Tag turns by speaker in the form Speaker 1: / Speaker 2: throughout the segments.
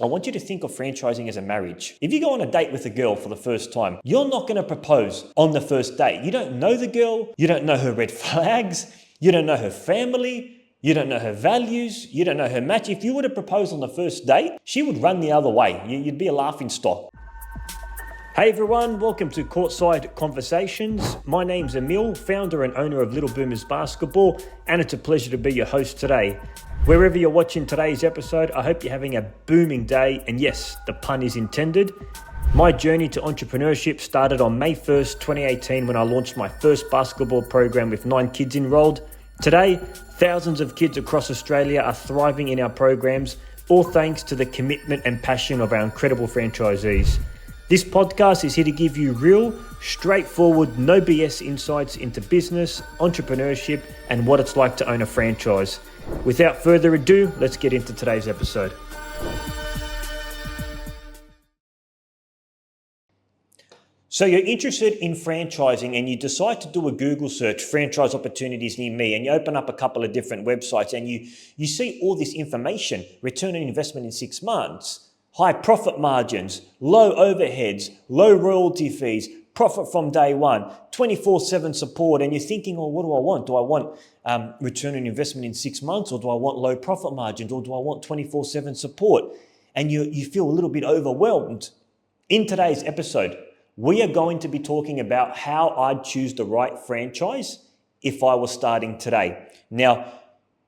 Speaker 1: I want you to think of franchising as a marriage. If you go on a date with a girl for the first time, you're not going to propose on the first date. You don't know the girl. You don't know her red flags. You don't know her family. You don't know her values. You don't know her match. If you were to propose on the first date, she would run the other way. You'd be a laughing stock. Hey everyone, welcome to Courtside Conversations. My name's Emile, founder and owner of Little Boomers Basketball, and it's a pleasure to be your host today. Wherever you're watching today's episode, I hope you're having a booming day, and yes, the pun is intended. My journey to entrepreneurship started on May 1st, 2018 when I launched my first basketball program with 9 kids enrolled. Today, thousands of kids across Australia are thriving in our programs, all thanks to the commitment and passion of our incredible franchisees. This podcast is here to give you real, straightforward, no BS insights into business, entrepreneurship, and what it's like to own a franchise. Without further ado, let's get into today's episode. So you're interested in franchising and you decide to do a Google search, franchise opportunities near me, and you open up a couple of different websites and you see all this information, return on investment in 6 months, high profit margins, low overheads, low royalty fees, profit from day one, 24/7 support, and you're thinking, oh, what do I want? Do I want return on investment in 6 months, or do I want low profit margins, or do I want 24/7 support? And you feel a little bit overwhelmed. In today's episode, we are going to be talking about how I'd choose the right franchise if I was starting today. Now,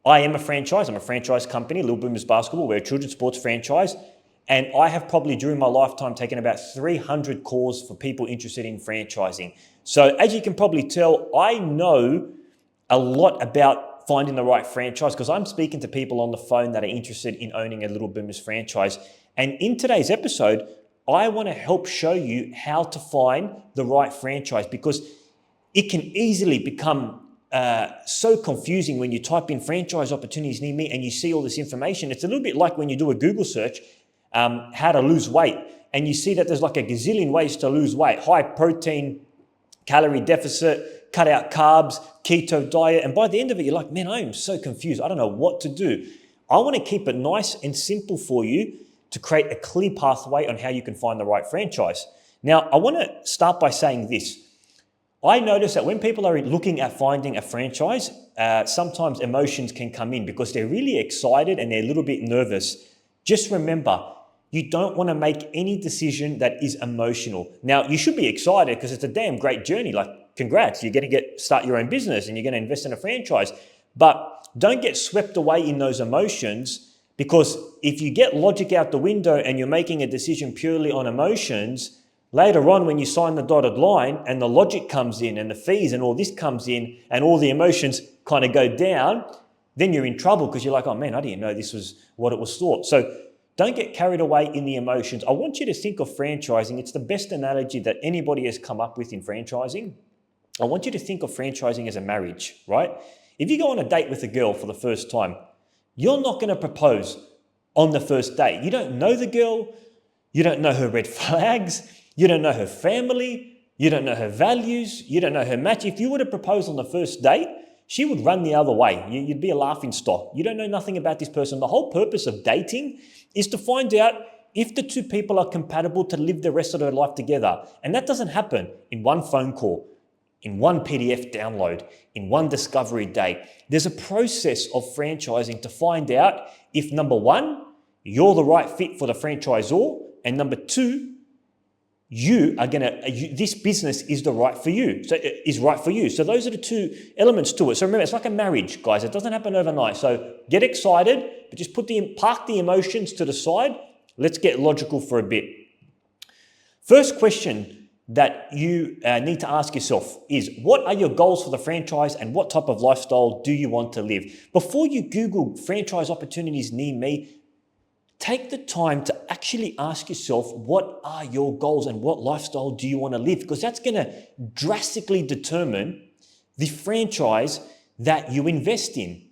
Speaker 1: I am a franchise. I'm a franchise company, Little Boomers Basketball. We're a children's sports franchise. And I have probably during my lifetime taken about 300 calls for people interested in franchising. So as you can probably tell, I know a lot about finding the right franchise because I'm speaking to people on the phone that are interested in owning a Little Boomers franchise. And in today's episode, I want to help show you how to find the right franchise because it can easily become so confusing when you type in franchise opportunities near me and you see all this information. It's a little bit like when you do a Google search, how to lose weight. And you see that there's like a gazillion ways to lose weight. High protein, calorie deficit, cut out carbs, keto diet. And by the end of it, you're like, man, I am so confused. I don't know what to do. I want to keep it nice and simple for you to create a clear pathway on how you can find the right franchise. Now, I want to start by saying this. I notice that when people are looking at finding a franchise, sometimes emotions can come in because they're really excited and they're a little bit nervous. Just remember, you don't want to make any decision that is emotional. Now, you should be excited because it's a damn great journey. Like, congrats, you're going to start your own business and you're going to invest in a franchise. But don't get swept away in those emotions because if you get logic out the window and you're making a decision purely on emotions, later on when you sign the dotted line and the logic comes in and the fees and all this comes in and all the emotions kind of go down, then you're in trouble because you're like, oh man, I didn't know this was what it was thought. So don't get carried away in the emotions. I want you to think of franchising. It's the best analogy that anybody has come up with in franchising. I want you to think of franchising as a marriage, right? If you go on a date with a girl for the first time, you're not going to propose on the first date. You don't know the girl. You don't know her red flags. You don't know her family. You don't know her values. You don't know her match. If you were to propose on the first date, she would run the other way. You'd be a laughing stock. You don't know nothing about this person. The whole purpose of dating is to find out if the two people are compatible to live the rest of their life together. And that doesn't happen in one phone call, in one PDF download, in one discovery date. There's a process of franchising to find out if number one, you're the right fit for the franchisor, and number two, this business is right for you. So those are the two elements to it. So remember, it's like a marriage, guys. It doesn't happen overnight. So get excited, but just park the emotions to the side. Let's get logical for a bit. First question that you need to ask yourself is, what are your goals for the franchise and what type of lifestyle do you want to live? Before you Google franchise opportunities near me, take the time to actually ask yourself, what are your goals and what lifestyle do you want to live? Because that's going to drastically determine the franchise that you invest in.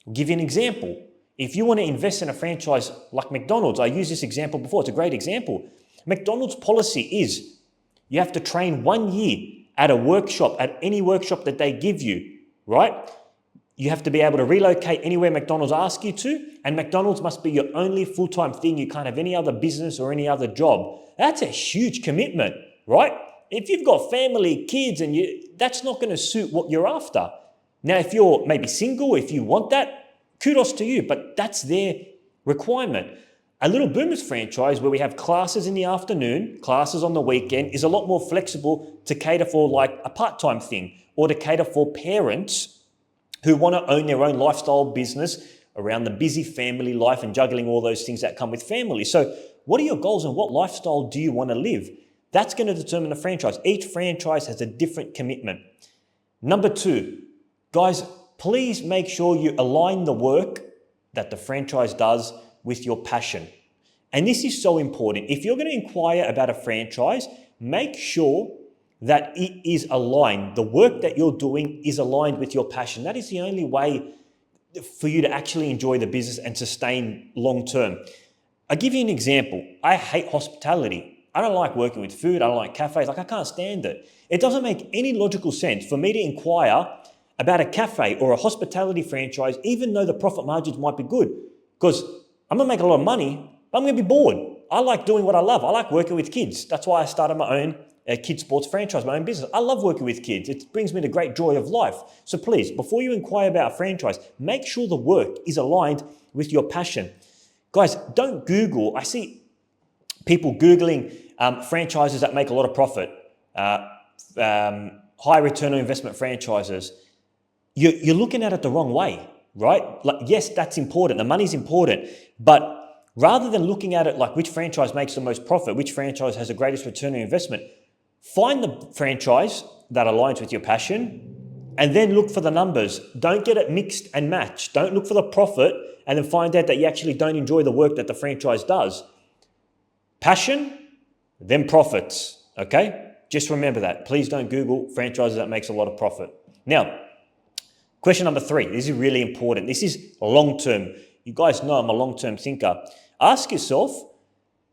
Speaker 1: I'll give you an example. If you want to invest in a franchise like McDonald's, I used this example before, it's a great example. McDonald's policy is you have to train 1 year at a workshop, at any workshop that they give you, right? You have to be able to relocate anywhere McDonald's asks you to, and McDonald's must be your only full-time thing. You can't have any other business or any other job. That's a huge commitment, right? If you've got family, kids, and that's not going to suit what you're after. Now, if you're maybe single, if you want that, kudos to you, but that's their requirement. A Little Boomers franchise where we have classes in the afternoon, classes on the weekend, is a lot more flexible to cater for like a part-time thing, or to cater for parents who want to own their own lifestyle business around the busy family life and juggling all those things that come with family. So what are your goals and what lifestyle do you want to live? That's going to determine the franchise. Each franchise has a different commitment. Number 2, guys, please make sure you align the work that the franchise does with your passion. And this is so important. If you're going to inquire about a franchise, make sure that it is aligned. The work that you're doing is aligned with your passion. That is the only way for you to actually enjoy the business and sustain long term. I'll give you an example. I hate hospitality. I don't like working with food. I don't like cafes. I can't stand it. It doesn't make any logical sense for me to inquire about a cafe or a hospitality franchise, even though the profit margins might be good, because I'm going to make a lot of money, but I'm going to be bored. I like doing what I love. I like working with kids. That's why I started my own kids sports franchise, my own business. I love working with kids. It brings me the great joy of life. So please, before you inquire about a franchise, make sure the work is aligned with your passion. Guys, don't Google. I see people Googling franchises that make a lot of profit, high return on investment franchises. You're looking at it the wrong way, right? Like, yes, that's important. The money's important, but rather than looking at it like which franchise makes the most profit, which franchise has the greatest return on investment, find the franchise that aligns with your passion and then look for the numbers. Don't get it mixed and matched. Don't look for the profit and then find out that you actually don't enjoy the work that the franchise does. Passion, then profits, okay? Just remember that. Please don't Google franchises that makes a lot of profit. Now, question number 3. This is really important. This is long-term. You guys know I'm a long-term thinker. Ask yourself,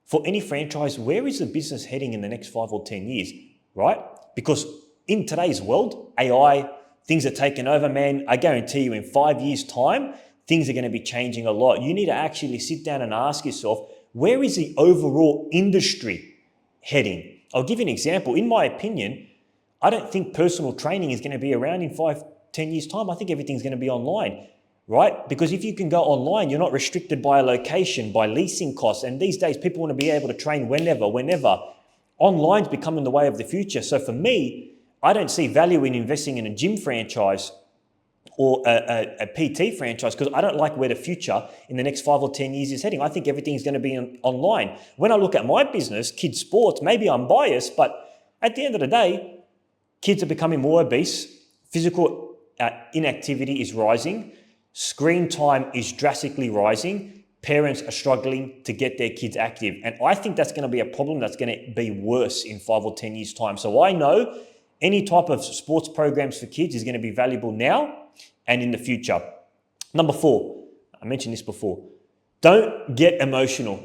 Speaker 1: for any franchise, where is the business heading in the next 5 or 10 years, right? Because in today's world, AI, things are taking over, man. I guarantee you in 5 years' time, things are going to be changing a lot. You need to actually sit down and ask yourself, where is the overall industry heading? I'll give you an example. In my opinion, I don't think personal training is going to be around in 5, 10 years' time. I think everything's going to be online, right? Because if you can go online, you're not restricted by a location, by leasing costs. And these days, people want to be able to train whenever. Online's becoming the way of the future. So for me, I don't see value in investing in a gym franchise or a PT franchise because I don't like where the future in the next 5 or 10 years is heading. I think everything's going to be online. When I look at my business, kids sports, maybe I'm biased, but at the end of the day, kids are becoming more obese. Physical inactivity is rising. Screen time is drastically rising. Parents are struggling to get their kids active. And I think that's going to be a problem that's going to be worse in 5 or 10 years' time. So I know any type of sports programs for kids is going to be valuable now and in the future. Number 4, I mentioned this before. Don't get emotional.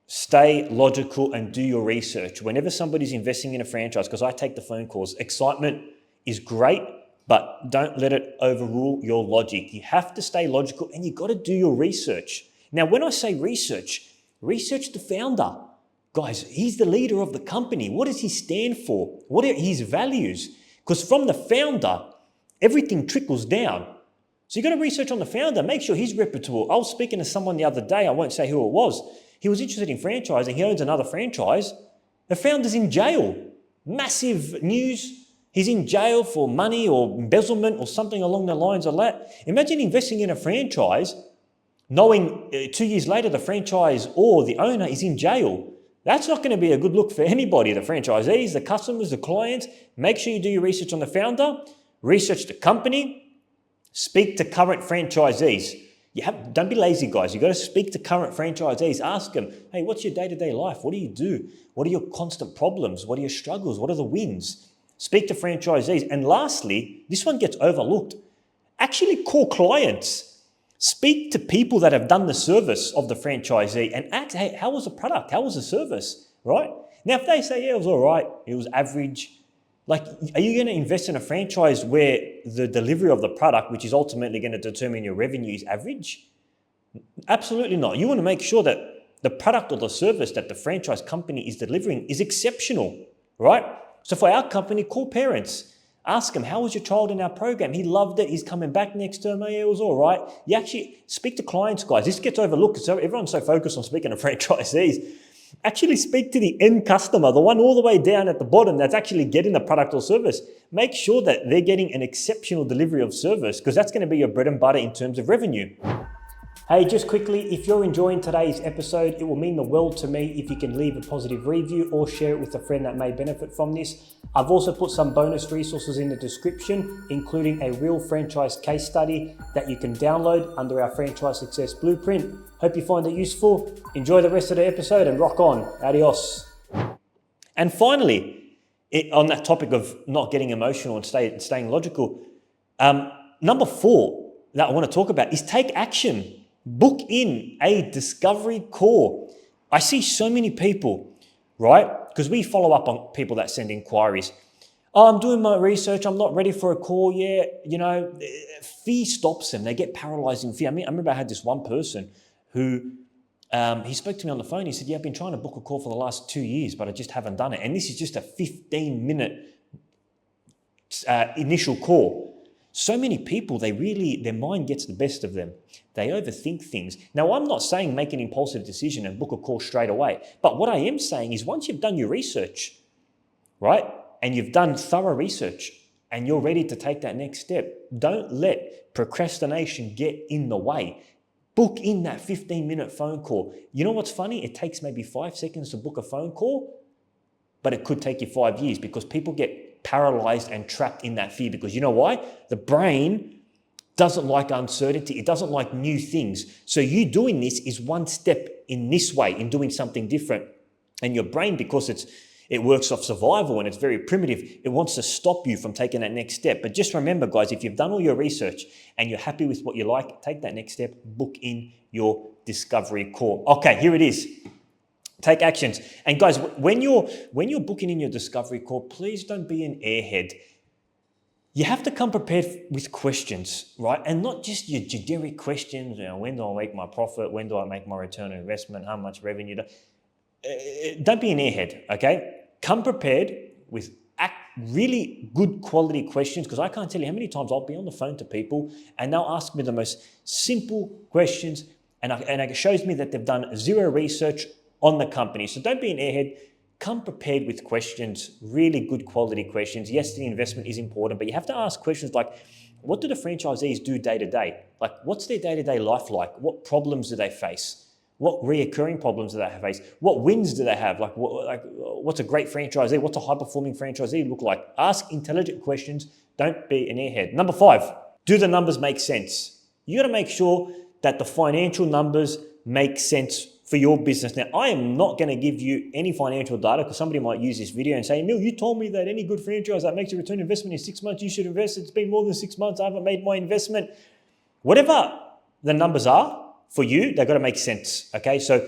Speaker 1: Stay logical and do your research. Whenever somebody's investing in a franchise, because I take the phone calls, excitement is great, but don't let it overrule your logic. You have to stay logical and you got to do your research. Now, when I say research the founder. Guys, he's the leader of the company. What does he stand for? What are his values? Because from the founder, everything trickles down. So you got to research on the founder, make sure he's reputable. I was speaking to someone the other day, I won't say who it was. He was interested in franchising. He owns another franchise. The founder's in jail. Massive news. He's in jail for money or embezzlement or something along the lines of that. Imagine investing in a franchise, knowing 2 years later the franchise or the owner is in jail. That's not going to be a good look for anybody, the franchisees, the customers, the clients. Make sure you do your research on the founder, research the company, speak to current franchisees. Don't be lazy, guys. You've got to speak to current franchisees. Ask them, hey, what's your day-to-day life? What do you do? What are your constant problems? What are your struggles? What are the wins? Speak to franchisees. And lastly, this one gets overlooked. Actually call clients. Speak to people that have done the service of the franchisee and ask, hey, how was the product? How was the service, right? Now, if they say, yeah, it was all right, it was average, Like, are you going to invest in a franchise where the delivery of the product, which is ultimately going to determine your revenue, is average? Absolutely not. You want to make sure that the product or the service that the franchise company is delivering is exceptional, right? So for our company, call parents. Ask them, how was your child in our program? He loved it. He's coming back next term. Yeah, it was all right. You actually speak to clients, guys. This gets overlooked because everyone's so focused on speaking to franchisees. Actually speak to the end customer, the one all the way down at the bottom that's actually getting the product or service. Make sure that they're getting an exceptional delivery of service, because that's going to be your bread and butter in terms of revenue. Hey, just quickly, if you're enjoying today's episode, it will mean the world to me if you can leave a positive review or share it with a friend that may benefit from this. I've also put some bonus resources in the description, including a real franchise case study that you can download under our Franchise Success Blueprint. Hope you find it useful. Enjoy the rest of the episode and rock on. Adios. And finally, on that topic of not getting emotional and staying logical, number 4 that I want to talk about is take action. Book in a discovery call. I see so many people, right? Because we follow up on people that send inquiries. Oh, I'm doing my research. I'm not ready for a call yet. Fear stops them. They get paralyzed in fear. I remember I had this one person who, he spoke to me on the phone. He said, yeah, I've been trying to book a call for the last 2 years, but I just haven't done it. And this is just a 15-minute initial call. So many people, their mind gets the best of them. They overthink things. Now, I'm not saying make an impulsive decision and book a call straight away. But what I am saying is once you've done your research, right, and you've done thorough research and you're ready to take that next step, don't let procrastination get in the way. Book in that 15-minute phone call. You know what's funny? It takes maybe 5 seconds to book a phone call, but it could take you 5 years because people get paralyzed and trapped in that fear. Because you know why? The brain doesn't like uncertainty. It doesn't like new things. So you doing this is one step in this way, in doing something different. And your brain, because it works off survival and it's very primitive, it wants to stop you from taking that next step. But just remember, guys, if you've done all your research and you're happy with what you like, take that next step, book in your discovery call. Okay, here it is. Take actions. And guys, when you're booking in your discovery call, please don't be an airhead. You have to come prepared with questions, right? And not just your generic questions. When do I make my profit? When do I make my return on investment? How much revenue? Don't be an airhead, okay? Come prepared with really good quality questions, because I can't tell you how many times I'll be on the phone to people and they'll ask me the most simple questions, and it shows me that they've done zero research on the company. So don't be an airhead. Come prepared with questions, really good quality questions. Yes, the investment is important, but you have to ask questions like, what do the franchisees do day to day? Like, what's their day-to-day life like? What problems do they face? What reoccurring problems do they face? What wins do they have? What's a great franchisee? What's a high-performing franchisee look like? Ask intelligent questions. Don't be an airhead. Number 5, do the numbers make sense? You got to make sure that the financial numbers make sense for your business. Now, I am not going to give you any financial data, because somebody might use this video and say, Emile, you told me that any good franchise that makes a return on investment in 6 months, you should invest. It's been more than 6 months. I haven't made my investment. Whatever the numbers are for you, they've got to make sense. Okay. So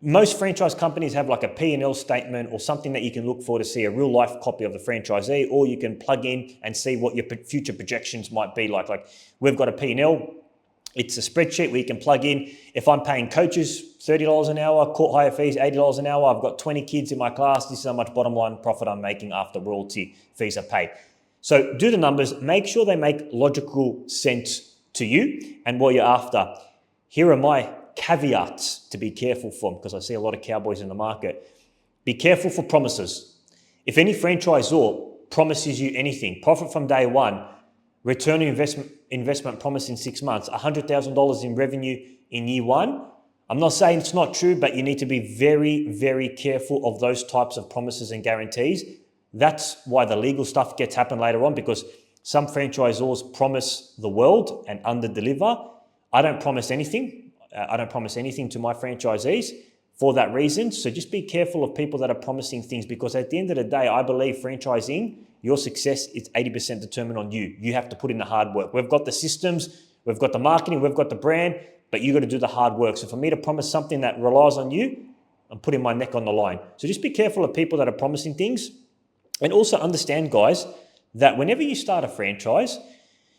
Speaker 1: most franchise companies have like a P&L statement or something that you can look for to see a real life copy of the franchisee, or you can plug in and see what your future projections might be like. Like, we've got a P&L. It's a spreadsheet where you can plug in, if I'm paying coaches $30 an hour, court hire fees $80 an hour, I've got 20 kids in my class, this is how much bottom line profit I'm making after royalty fees are paid. So do the numbers, make sure they make logical sense to you and what you're after. Here are my caveats to be careful for, because I see a lot of cowboys in the market. Be careful for promises. If any franchisor promises you anything, profit from day one, return on investment promise in 6 months, $100,000 in revenue in year 1. I'm not saying it's not true, but you need to be very, very careful of those types of promises and guarantees. That's why the legal stuff gets happen later on, because some franchisors promise the world and under-deliver. I don't promise anything. I don't promise anything to my franchisees for that reason. So just be careful of people that are promising things, because at the end of the day, I believe franchising, your success is 80% determined on you. You have to put in the hard work. We've got the systems, we've got the marketing, we've got the brand, but you got to do the hard work. So for me to promise something that relies on you, I'm putting my neck on the line. So just be careful of people that are promising things. And also understand, guys, that whenever you start a franchise,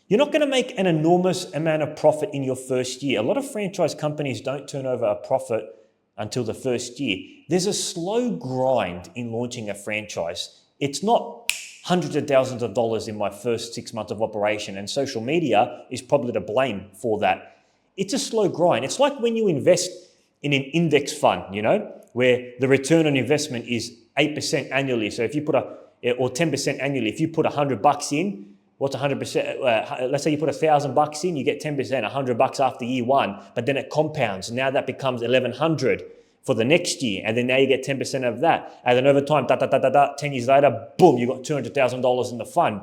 Speaker 1: you're not going to make an enormous amount of profit in your first year. A lot of franchise companies don't turn over a profit until the first year. There's a slow grind in launching a franchise. It's not hundreds of thousands of dollars in my first 6 months of operation, and social media is probably to blame for that. It's a slow grind. It's like when you invest in an index fund, where the return on investment is 8% annually. So if you put or 10% annually, if you put $100 in, what's 100%? Let's say you put $1,000 in, you get 10%, $100 after year one, but then it compounds. Now that becomes 1,100 for the next year, and then now you get 10% of that. And then over time, 10 years later, boom, you got $200,000 in the fund.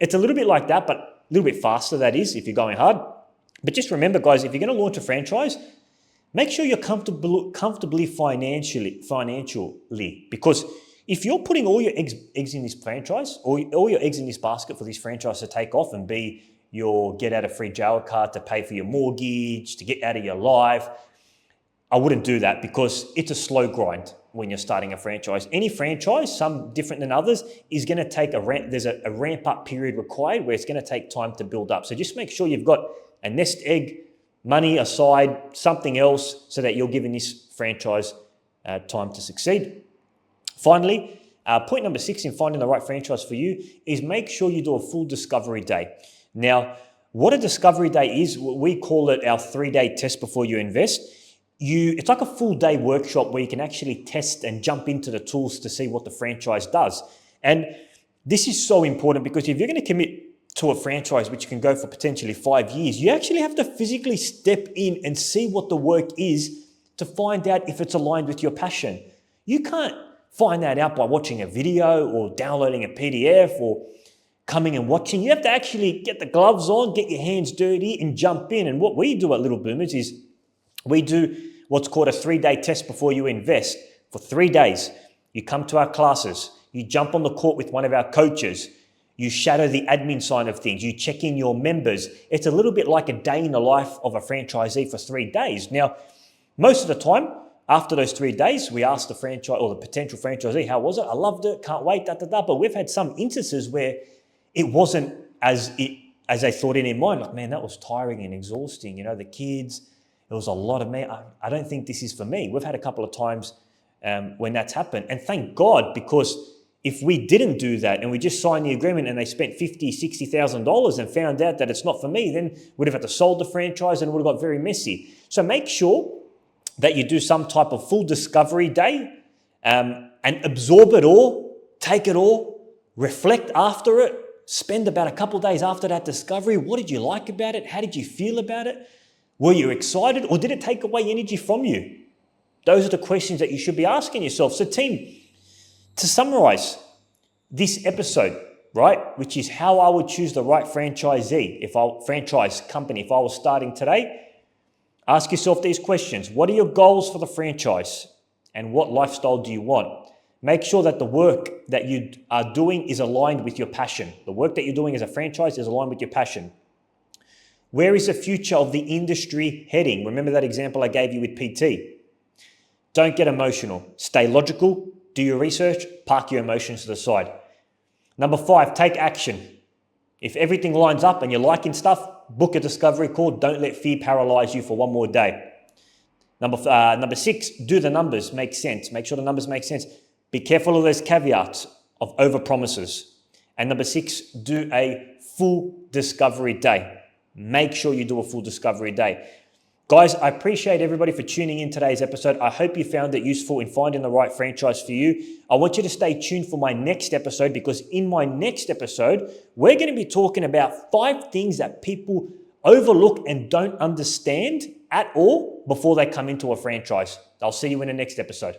Speaker 1: It's a little bit like that, but a little bit faster, that is, if you're going hard. But just remember, guys, if you're going to launch a franchise, make sure you're comfortably financially, because if you're putting all your eggs in this franchise, or all your eggs in this basket for this franchise to take off and be your get out of free jail card to pay for your mortgage, to get out of your life, I wouldn't do that, because it's a slow grind when you're starting a franchise. Any franchise, some different than others, is going to take there's a ramp up period required where it's going to take time to build up. So just make sure you've got a nest egg, money aside, something else, so that you're giving this franchise time to succeed. Finally, point number 6 in finding the right franchise for you is make sure you do a full discovery day. Now, what a discovery day is, we call it our 3-day test before you invest. It's like a full day workshop where you can actually test and jump into the tools to see what the franchise does. And this is so important, because if you're going to commit to a franchise which can go for potentially 5 years, you actually have to physically step in and see what the work is to find out if it's aligned with your passion. You can't find that out by watching a video or downloading a PDF or coming and watching. You have to actually get the gloves on, get your hands dirty, and jump in. And what we do at Little Boomers is we do what's called a 3-day test before you invest. For 3 days, you come to our classes, you jump on the court with one of our coaches, you shadow the admin side of things, you check in your members. It's a little bit like a day in the life of a franchisee for 3 days. Now, most of the time, after those 3 days, we ask the franchise or the potential franchisee, how was it? I loved it, can't wait, But we've had some instances where it wasn't as they thought in their mind. Like, man, that was tiring and exhausting. The kids, it was a lot of me. I don't think this is for me. We've had a couple of times when that's happened. And thank God, because if we didn't do that and we just signed the agreement and they spent $50,000, $60,000 and found out that it's not for me, then we'd have had to sold the franchise and it would have got very messy. So make sure that you do some type of full discovery day and absorb it all, take it all, reflect after it, spend about a couple of days after that discovery. What did you like about it? How did you feel about it? Were you excited, or did it take away energy from you? Those are the questions that you should be asking yourself. So team, to summarize this episode, right, which is how I would choose the right franchisee, franchise company, if I was starting today, ask yourself these questions. What are your goals for the franchise? And what lifestyle do you want? Make sure that the work that you are doing is aligned with your passion. The work that you're doing as a franchise is aligned with your passion. Where is the future of the industry heading? Remember that example I gave you with PT. Don't get emotional. Stay logical. Do your research. Park your emotions to the side. Number 5, take action. If everything lines up and you're liking stuff, book a discovery call. Don't let fear paralyze you for one more day. Number 6, do the numbers make sense. Make sure the numbers make sense. Be careful of those caveats of over promises. And number 6, do a full discovery day. Make sure you do a full discovery day. Guys, I appreciate everybody for tuning in today's episode. I hope you found it useful in finding the right franchise for you. I want you to stay tuned for my next episode, because in my next episode, we're going to be talking about 5 things that people overlook and don't understand at all before they come into a franchise. I'll see you in the next episode.